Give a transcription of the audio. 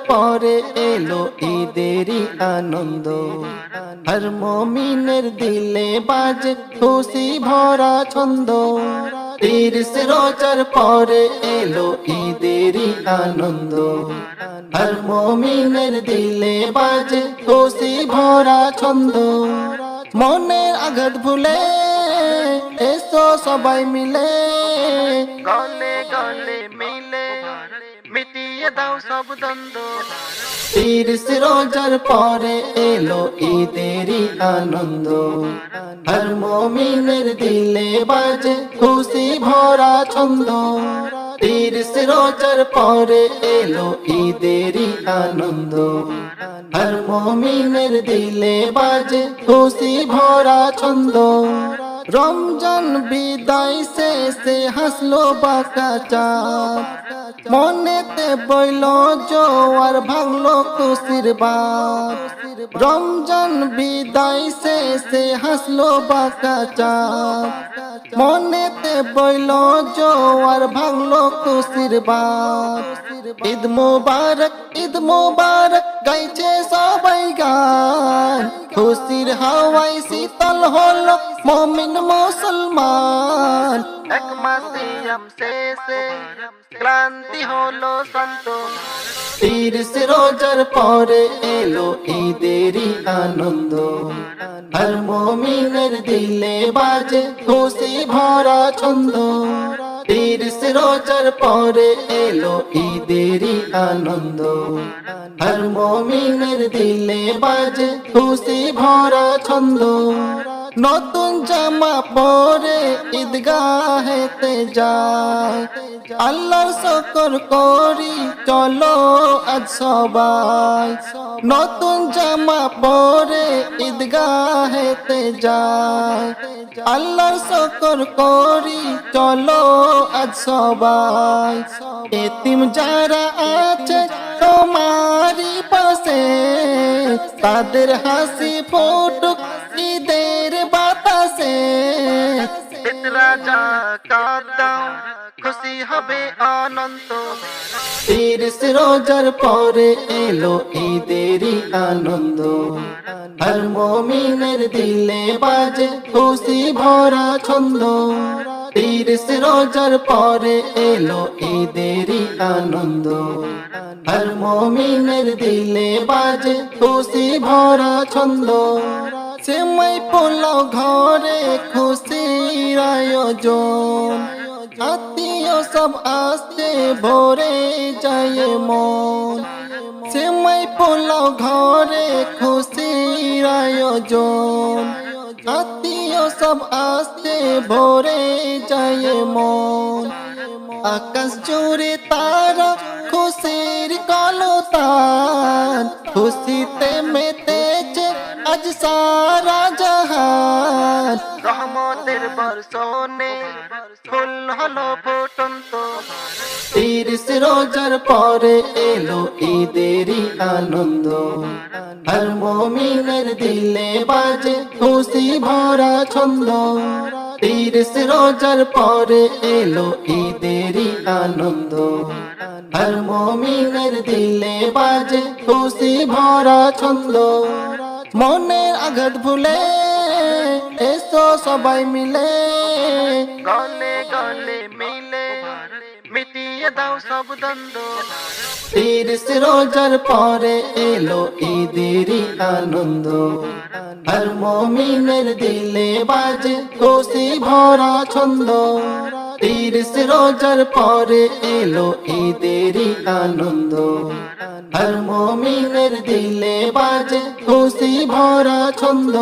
পরে এলো ঈদেরই আনন্দ, হর মুমিনের দিলে বাজে খুশি ভরা ছন্দ। 30 রোজার পরে এলো ঈদেরই আনন্দ, হর মুমিনের দিলে বাজে খুশি ভরা ছন্দ। মনের আঘাত ভুলে এসো সবাই মিলে, গলে গলে মিলে মিটিয়ে দাও সব দ্বন্দ্ব। 30 রোজার পরে এলো ঈদেরই আনন্দ, হর মুমিনের দিলে বাজে খুশি ভরা ছন্দ। 30 রোজার পরে এলো ঈদেরই আনন্দ, হর মুমিনের দিলে বাজে খুশি ভরা ছন্দ। রমজান বিদায় শেষে হাসলো বাঁকা চাঁদ, মনেতে বইল জোয়ার ভাঙলো খুশির বাঁধ। রমজান বিদায় শেষে হাসলো বাঁকা চাঁদ, মনেতে বইল জোয়ার ভাঙলো খুশির বাঁধ। ঈদ মুবারক, ঈদ মুবারক গাইছে সবাই গান, খুশির হাওয়ায় শীতল হলো মুমিন মুসলমান। এক মাস সিয়াম শেষে ক্লান্তি হলো শান্ত, 30 রোজার পরে এলো ঈদেরই আনন্দ, হর মুমিনের দিলে বাজে খুশি ভরা ছন্দ। 30 রোজার পরে এলো ঈদেরই আনন্দ, হর মুমিনের দিলে বাজে খুশি ভরা ছন্দ। নতুন জামা পরে ঈদগাহেতে যায়, আল্লাহর শুকর করি চলো আজ সবাই। নতুন জামা পরে ঈদগাহেতে যায়, আল্লাহর শুকর করি চলো আজ সবাই। এতিম যারা আছে তোমারই পাশে, তাদের হাসি ফুটুক ঈদের বাতাসে। ফিতরা যাকাত দাও খুশি হবে অনন্ত, 30 রোজার পরে এলো ঈদেরই আনন্দ, হর মুমিনের দিলে বাজে খুশি ভরা ছন্দ। 30 রোজার পরে এলো ঈদেরই আনন্দ, হর মুমিনের দিলে বাজে খুশি ভরা ছন্দ। সেমাই পোলাও ঘরে খুশির আয়োজন, আত্মীয় সব আসতে ভরে যায় মন। সেমাই পোলাও ঘরে খুশির আয়োজন, আত্মীয় সব আসতে ভরে যায় মন। আকাশ জুড়ে তারা খুশির কলতান, খুশিতে মেতেছে আজ সারা জাহান। রহমতের বর্ষণে ফুল হলো ফুটন্ত, 30 রোজার পরে এলো ঈদেরই আনন্দ, হর মুমিনের দিলে বাজে খুশি ভরা ছন্দ। 30 রোজার পরে এলো ঈদেরই আনন্দ, হর মুমিনের দিলে বাজে খুশি ভরা ছন্দ। মনের আঘাত ভুলে এসো সবাই মিলে, গলে গলে মিলে মিটিয়ে দাও সব দ্বন্দ্ব। 30 রোজার পরে এলো ঈদেরই আনন্দ, হর মুমিনের দিলে বাজে খুশি ভরা ছন্দ। 30 রোজার পরে এলো ঈদেরই আনন্দ, হর মুমিনের দিলে বাজে খুশি ভরা ছন্দ।